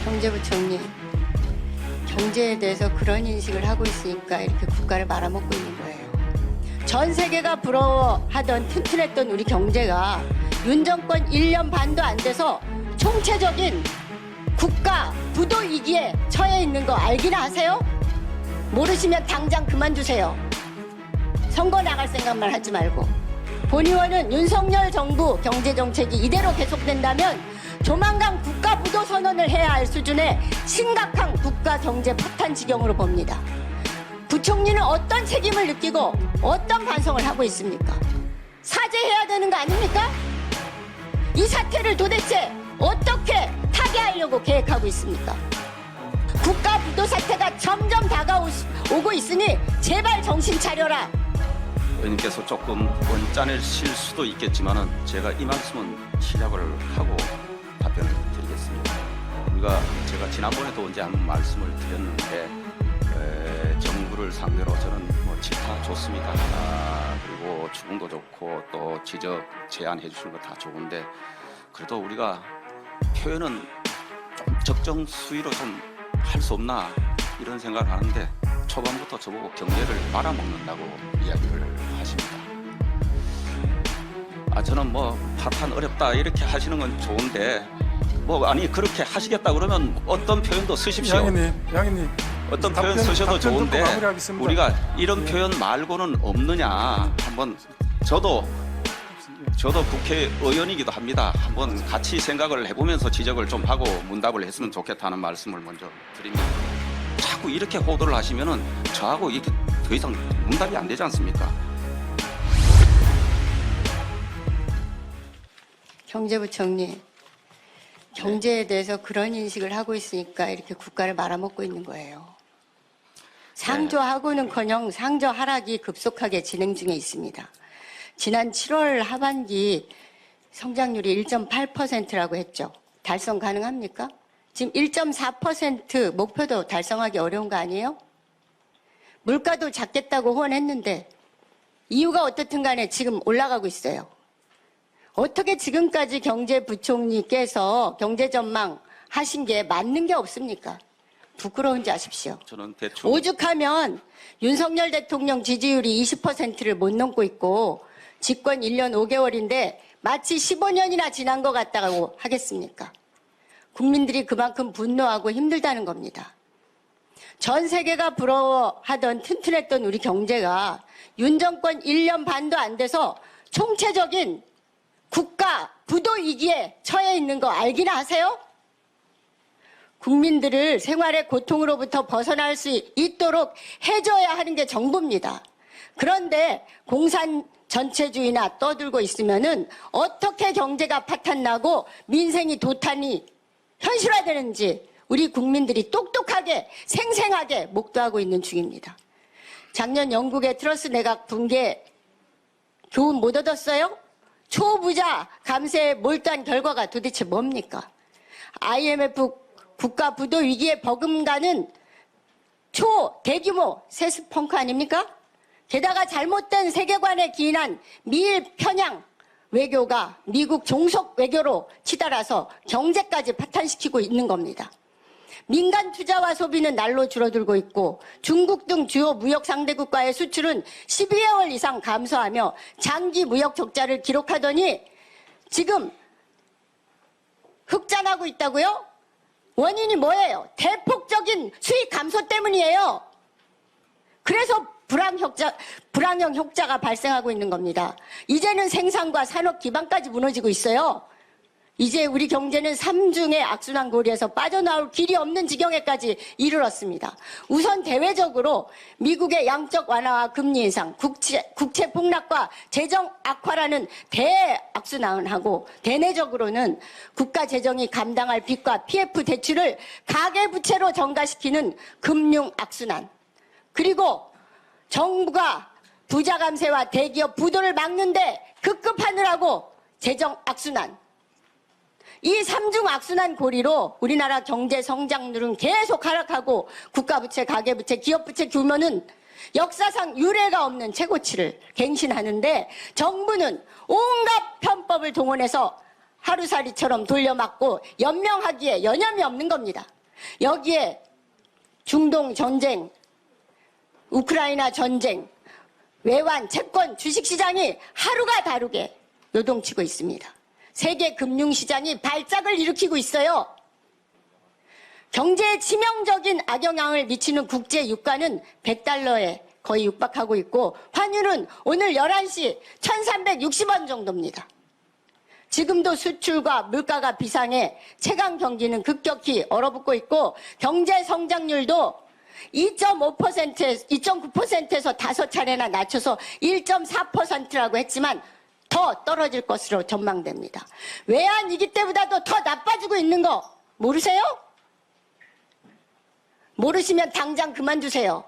경제부총리, 경제에 대해서 그런 인식을 하고 있으니까 이렇게 국가를 말아먹고 있는 거예요. 전 세계가 부러워하던 튼튼했던 우리 경제가 윤 정권 1년 반도 안 돼서 총체적인 국가 부도 위기에 처해 있는 거 알기나 하세요? 모르시면 당장 그만두세요. 선거 나갈 생각만 하지 말고. 본의원은 윤석열 정부 경제정책이 이대로 계속된다면 조만간 국가 부도 선언을 해야 할 수준의 심각한 국가 경제 파탄 지경으로 봅니다. 부총리는 어떤 책임을 느끼고 어떤 반성을 하고 있습니까? 사죄해야 되는 거 아닙니까? 이 사태를 도대체 어떻게 타개하려고 계획하고 있습니까? 국가 부도 사태가 점점 다가오고 있으니 제발 정신 차려라. 의원님께서 조금 언짢으실 수도 있겠지만은 제가 이 말씀은 시작을 하고 답변을 드리겠습니다. 제가 지난번에도 언제 한번 말씀을 드렸는데 정부를 상대로 저는 질타 좋습니다. 그리고 추궁도 좋고 또 지적 제안해 주시는 거 다 좋은데 그래도 우리가 표현은 좀 적정 수위로 좀 할 수 없나 이런 생각을 하는데 초반부터 저보고 경제를 말아먹는다고 이야기를 하십니다. 저는 파탄 어렵다 이렇게 하시는 건 좋은데 아니 그렇게 하시겠다 그러면 어떤 표현도 쓰십시오. 양해님 어떤 표현 쓰셔도 좋은데 우리가 이런 네. 표현 말고는 없느냐 한번 저도 국회의원이기도 합니다. 한번 같이 생각을 해보면서 지적을 좀 하고 문답을 했으면 좋겠다는 말씀을 먼저 드립니다. 자꾸 이렇게 호도를 하시면은 저하고 이게 더 이상 문답이 안 되지 않습니까? 경제부총리, 경제에 대해서 그런 인식을 하고 있으니까 이렇게 국가를 말아먹고 있는 거예요. 상조하고는커녕 상조 하락이 급속하게 진행 중에 있습니다. 지난 7월 하반기 성장률이 1.8%라고 했죠. 달성 가능합니까? 지금 1.4% 목표도 달성하기 어려운 거 아니에요? 물가도 잡겠다고 후원했는데 이유가 어떻든 간에 지금 올라가고 있어요. 어떻게 지금까지 경제부총리께서 경제 전망 하신 게 맞는 게 없습니까? 부끄러운지 아십시오. 저는 대충 오죽하면 윤석열 대통령 지지율이 20%를 못 넘고 있고 집권 1년 5개월인데 마치 15년이나 지난 것 같다고 하겠습니까? 국민들이 그만큼 분노하고 힘들다는 겁니다. 전 세계가 부러워하던 튼튼했던 우리 경제가 윤 정권 1년 반도 안 돼서 총체적인 국가 부도 위기에 처해 있는 거 알기나 하세요? 국민들을 생활의 고통으로부터 벗어날 수 있도록 해줘야 하는 게 정부입니다. 그런데 공산 전체주의나 떠들고 있으면은 어떻게 경제가 파탄나고 민생이 도탄이 현실화되는지 우리 국민들이 똑똑하게 생생하게 목도하고 있는 중입니다. 작년 영국의 트러스 내각 붕괴 교훈 못 얻었어요? 초부자 감세에 몰두한 결과가 도대체 뭡니까? IMF 국가 부도 위기에 버금가는 대규모 세습 펑크 아닙니까? 게다가 잘못된 세계관에 기인한 미일 편향 외교가 미국 종속 외교로 치달아서 경제까지 파탄시키고 있는 겁니다. 민간 투자와 소비는 날로 줄어들고 있고 중국 등 주요 무역 상대국과의 수출은 12개월 이상 감소하며 장기 무역 적자를 기록하더니 지금 흑자나고 있다고요? 원인이 뭐예요? 대폭적인 수익 감소 때문이에요. 그래서 불황형 흑자가 발생하고 있는 겁니다. 이제는 생산과 산업 기반까지 무너지고 있어요. 이제 우리 경제는 삼중의 악순환 고리에서 빠져나올 길이 없는 지경에까지 이르렀습니다. 우선 대외적으로 미국의 양적 완화와 금리 인상, 국채 폭락과 재정 악화라는 대악순환하고 대내적으로는 국가 재정이 감당할 빚과 PF 대출을 가계부채로 전가시키는 금융 악순환, 그리고 정부가 부자 감세와 대기업 부도를 막는데 급급하느라고 재정 악순환, 이 삼중 악순환 고리로 우리나라 경제 성장률은 계속 하락하고 국가부채, 가계부채, 기업부채 규모는 역사상 유례가 없는 최고치를 갱신하는데 정부는 온갖 편법을 동원해서 하루살이처럼 돌려막고 연명하기에 여념이 없는 겁니다. 여기에 중동 전쟁, 우크라이나 전쟁, 외환, 채권, 주식시장이 하루가 다르게 요동치고 있습니다. 세계 금융시장이 발작을 일으키고 있어요. 경제에 치명적인 악영향을 미치는 국제 유가는 100달러에 거의 육박하고 있고 환율은 오늘 11시 1360원 정도입니다. 지금도 수출과 물가가 비상해 최강 경기는 급격히 얼어붙고 있고 경제 성장률도 2.9%에서 5차례나 낮춰서 1.4%라고 했지만 더 떨어질 것으로 전망됩니다. 외환위기 때보다도 더 나빠지고 있는 거 모르세요? 모르시면 당장 그만두세요.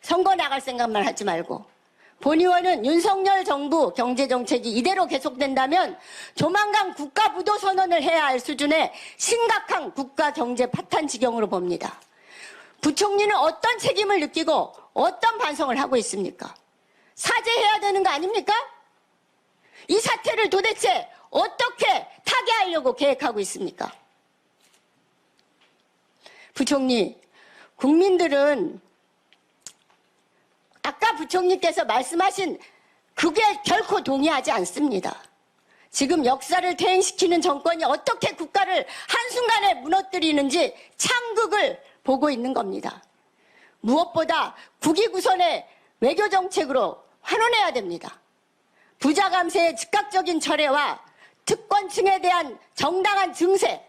선거 나갈 생각만 하지 말고. 본 의원은 윤석열 정부 경제정책이 이대로 계속된다면 조만간 국가부도선언을 해야 할 수준의 심각한 국가 경제 파탄 지경으로 봅니다. 부총리는 어떤 책임을 느끼고 어떤 반성을 하고 있습니까? 사죄해야 되는 거 아닙니까? 이 사태를 도대체 어떻게 타개하려고 계획하고 있습니까? 부총리, 국민들은 아까 부총리께서 말씀하신 그게 결코 동의하지 않습니다. 지금 역사를 퇴행시키는 정권이 어떻게 국가를 한순간에 무너뜨리는지 참극을 보고 있는 겁니다. 무엇보다 국위구선의 외교정책으로 환원해야 됩니다. 부자 감세의 즉각적인 철회와 특권층에 대한 정당한 증세,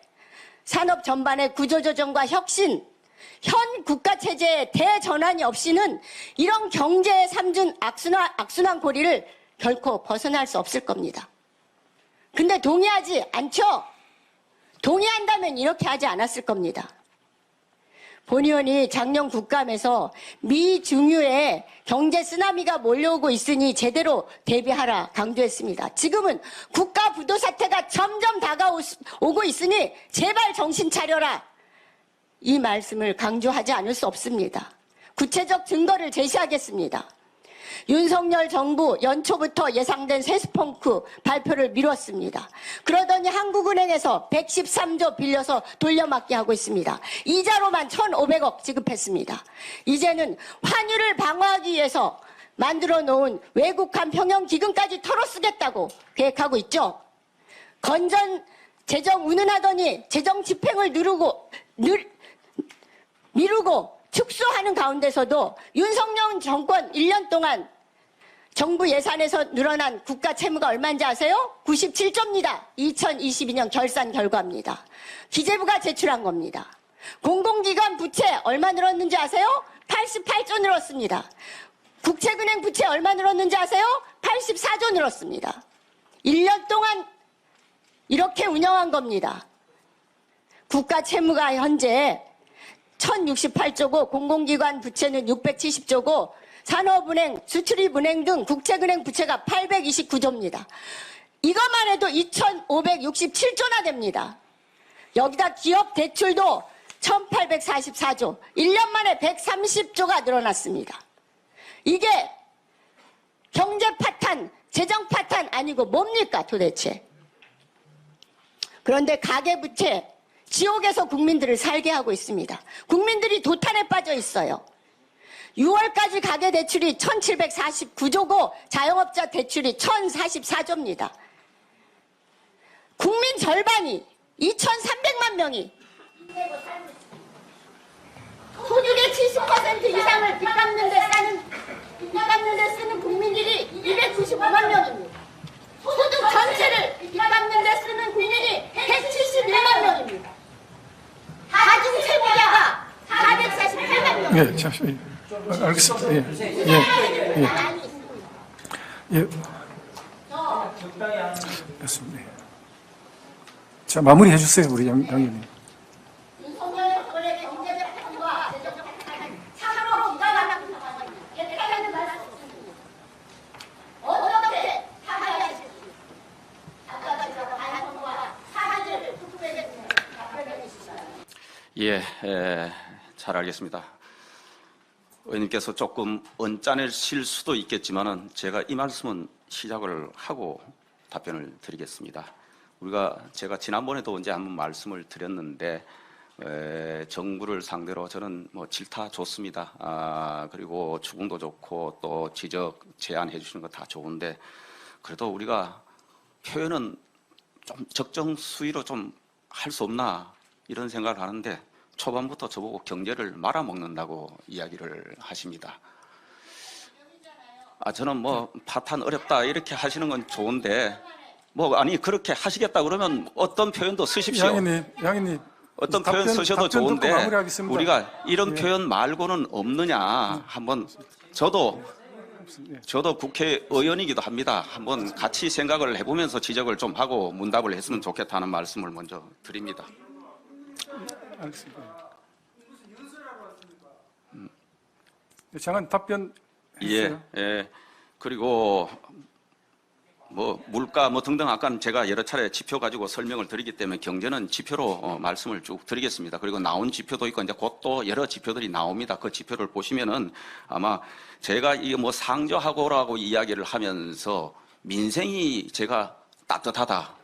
산업 전반의 구조조정과 혁신, 현 국가체제의 대전환이 없이는 이런 경제의 삼중 악순환 고리를 결코 벗어날 수 없을 겁니다. 근데 동의하지 않죠? 동의한다면 이렇게 하지 않았을 겁니다. 본 의원이 작년 국감에서 미 중유의 경제 쓰나미가 몰려오고 있으니 제대로 대비하라 강조했습니다. 지금은 국가 부도 사태가 점점 다가오고 있으니 제발 정신 차려라. 이 말씀을 강조하지 않을 수 없습니다. 구체적 증거를 제시하겠습니다. 윤석열 정부 연초부터 예상된 세스펑크 발표를 미뤘습니다. 그러더니 한국은행에서 113조 빌려서 돌려막기 하고 있습니다. 이자로만 1,500억 지급했습니다. 이제는 환율을 방어하기 위해서 만들어 놓은 외국한 평형기금까지 털어쓰겠다고 계획하고 있죠. 건전 재정 운운하더니 재정 집행을 미루고 축소하는 가운데서도 윤석열 정권 1년 동안 정부 예산에서 늘어난 국가 채무가 얼마인지 아세요? 97조입니다. 2022년 결산 결과입니다. 기재부가 제출한 겁니다. 공공기관 부채 얼마 늘었는지 아세요? 88조 늘었습니다. 국채은행 부채 얼마 늘었는지 아세요? 84조 늘었습니다. 1년 동안 이렇게 운영한 겁니다. 국가 채무가 현재 1068조고 공공기관 부채는 670조고 산업은행, 수출입은행 등 국책은행 부채가 829조입니다. 이것만 해도 2,567조나 됩니다. 여기다 기업 대출도 1,844조, 1년 만에 130조가 늘어났습니다. 이게 경제 파탄, 재정 파탄 아니고 뭡니까 도대체? 그런데 가계부채, 지옥에서 국민들을 살게 하고 있습니다. 국민들이 도탄에 빠져 있어요. 6월까지 가계대출이 1,749조고 자영업자 대출이 1,044조입니다. 국민 절반이 2,300만 명이 소득의 70% 이상을 빚 갚는 데 쓰는 국민들이 295만 명입니다. 소득 전체를 빚 갚는 데 쓰는 국민이 171만 명입니다. 가중 채무자가 448만 명. 예, 잠시만요. 알겠습니다. 예. 알겠습니다. 자, 마무리해 주세요, 우리 양 의원님. 윤석열 정권의 경제적 파탄과 재정적 파탄은 참으로 기가 막힌 상황입니다. 예측하는 말씀 없습니다. 어떻게 사과해야 할지 아까 전에 반성과 사과를 국회에 답변해 주시죠. 예, 잘 알겠습니다. 의원님께서 조금 언짢으실 수도 있겠지만은 제가 이 말씀은 시작을 하고 답변을 드리겠습니다. 제가 지난번에도 언제 한번 말씀을 드렸는데 정부를 상대로 저는 뭐 질타 좋습니다. 그리고 추궁도 좋고 또 지적 제안해 주시는 거 다 좋은데 그래도 우리가 표현은 좀 적정 수위로 좀 할 수 없나 이런 생각을 하는데 초반부터 저보고 경제를 말아먹는다고 이야기를 하십니다. 저는 뭐 파탄 어렵다 이렇게 하시는 건 좋은데 아니 그렇게 하시겠다 그러면 어떤 표현도 쓰십시오. 양의님 어떤 표현 쓰셔도 답변 듣고 좋은데 마무리하겠습니다. 우리가 이런 예. 표현 말고는 없느냐 한번 저도 국회의원이기도 합니다. 한번 같이 생각을 해보면서 지적을 좀 하고 문답을 했으면 좋겠다는 말씀을 먼저 드립니다. 알겠습니다. 장관 답변 해주세요. 예. 그리고 물가 등등 아까 제가 여러 차례 지표 가지고 설명을 드리기 때문에 경제는 지표로 말씀을 쭉 드리겠습니다. 그리고 나온 지표도 있고 이제 곧 또 여러 지표들이 나옵니다. 그 지표를 보시면은 아마 제가 이게 상저하고라고 이야기를 하면서 민생이 제가 따뜻하다.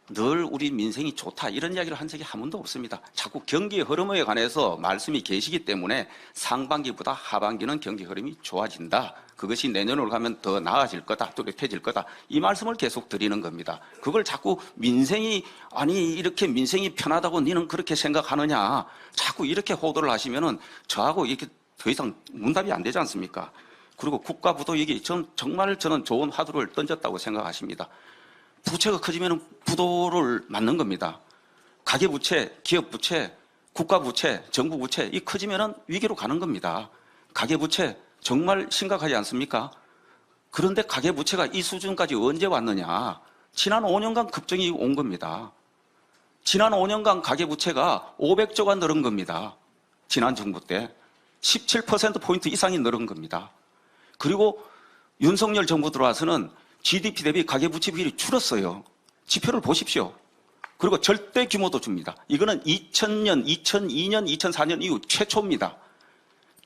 늘 우리 민생이 좋다 이런 이야기를 한 적이 한 번도 없습니다. 자꾸 경기 흐름에 관해서 말씀이 계시기 때문에 상반기보다 하반기는 경기 흐름이 좋아진다. 그것이 내년으로 가면 더 나아질 거다, 뚜렷해질 거다. 이 말씀을 계속 드리는 겁니다. 그걸 자꾸 이렇게 민생이 편하다고 너는 그렇게 생각하느냐. 자꾸 이렇게 호도를 하시면은 저하고 이렇게 더 이상 문답이 안 되지 않습니까? 그리고 국가부도 얘기, 정말 저는 좋은 화두를 던졌다고 생각하십니다. 부채가 커지면 부도를 맞는 겁니다. 가계부채, 기업부채, 국가부채, 정부부채, 이 커지면 위기로 가는 겁니다. 가계부채 정말 심각하지 않습니까? 그런데 가계부채가 이 수준까지 언제 왔느냐? 지난 5년간 급증이 온 겁니다. 지난 5년간 가계부채가 500조가 늘은 겁니다. 지난 정부 때 17%포인트 이상이 늘은 겁니다. 그리고 윤석열 정부 들어와서는 GDP 대비 가계부채 비율이 줄었어요. 지표를 보십시오. 그리고 절대 규모도 줍니다. 이거는 2000년, 2002년, 2004년 이후 최초입니다.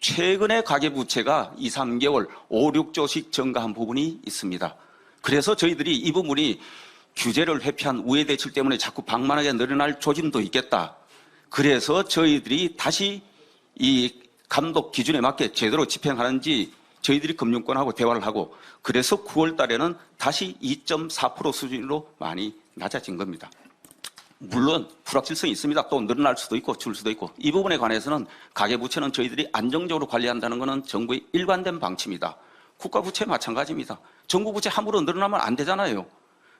최근에 가계부채가 2, 3개월 5, 6조씩 증가한 부분이 있습니다. 그래서 저희들이 이 부분이 규제를 회피한 우회대출 때문에 자꾸 방만하게 늘어날 조짐도 있겠다. 그래서 저희들이 다시 이 감독 기준에 맞게 제대로 집행하는지 저희들이 금융권하고 대화를 하고 그래서 9월 달에는 다시 2.4% 수준으로 많이 낮아진 겁니다. 물론 불확실성이 있습니다. 또 늘어날 수도 있고 줄 수도 있고 이 부분에 관해서는 가계부채는 저희들이 안정적으로 관리한다는 것은 정부의 일관된 방침이다. 국가부채 마찬가지입니다. 정부부채 함부로 늘어나면 안 되잖아요.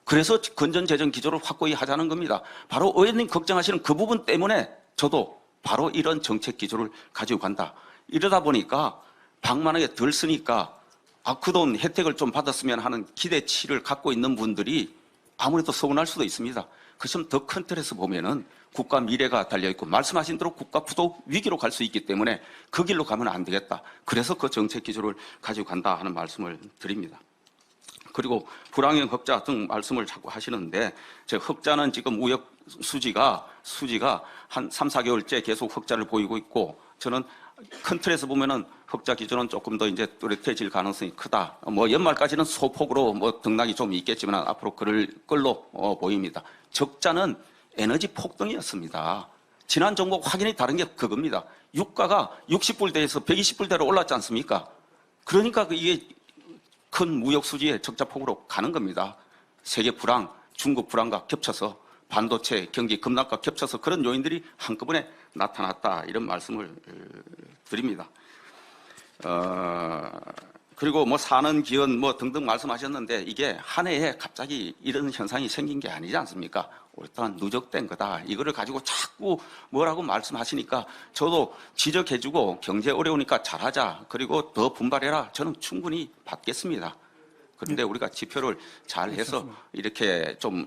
그래서 건전재정 기조를 확고히 하자는 겁니다. 바로 의원님 걱정하시는 그 부분 때문에 저도 바로 이런 정책 기조를 가지고 간다. 이러다 보니까 방만하게 덜 쓰니까 그 돈 혜택을 좀 받았으면 하는 기대치를 갖고 있는 분들이 아무래도 서운할 수도 있습니다. 그래서 더 큰 틀에서 보면은 국가 미래가 달려있고 말씀하신 대로 국가 부도 위기로 갈 수 있기 때문에 그 길로 가면 안 되겠다. 그래서 그 정책 기조를 가지고 간다 하는 말씀을 드립니다. 그리고 불황형 흑자 등 말씀을 자꾸 하시는데 흑자는 지금 무역 수지가 한 3, 4개월째 계속 흑자를 보이고 있고 저는 큰 틀에서 보면은 흑자 기준은 조금 더 이제 뚜렷해질 가능성이 크다. 연말까지는 소폭으로 등락이 좀 있겠지만 앞으로 그럴 걸로 보입니다. 적자는 에너지 폭등이었습니다. 지난 정부 확연히 다른 게 그겁니다. 유가가 60불대에서 120불대로 올랐지 않습니까? 그러니까 이게 큰 무역 수지의 적자폭으로 가는 겁니다. 세계 불황, 중국 불황과 겹쳐서 반도체 경기 급락과 겹쳐서 그런 요인들이 한꺼번에 나타났다 이런 말씀을 드립니다. 그리고 사는 기원 등등 말씀하셨는데 이게 한 해에 갑자기 이런 현상이 생긴 게 아니지 않습니까? 오랫동안 누적된 거다. 이거를 가지고 자꾸 뭐라고 말씀하시니까 저도 지적해주고 경제 어려우니까 잘하자. 그리고 더 분발해라. 저는 충분히 받겠습니다. 그런데 우리가 지표를 잘 해서 이렇게 좀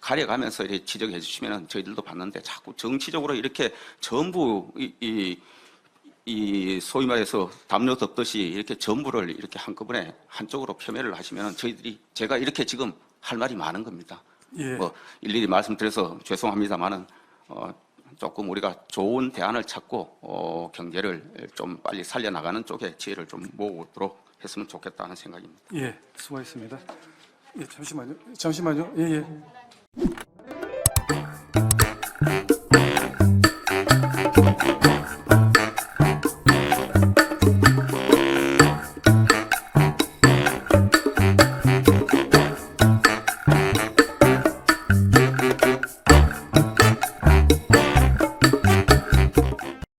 가려가면서 이렇게 지적해 주시면 저희들도 받는데 자꾸 정치적으로 이렇게 전부 소위 말해서 담요 덮듯이 이렇게 전부를 이렇게 한꺼번에 한쪽으로 표면을 하시면 제가 이렇게 지금 할 말이 많은 겁니다. 예. 일일이 말씀드려서 죄송합니다만은 조금 우리가 좋은 대안을 찾고 경제를 좀 빨리 살려나가는 쪽에 지혜를 좀 모으도록 했으면 좋겠다는 생각입니다. 예, 수고하셨습니다. 예, 잠시만요. 잠시만요. 예, 예.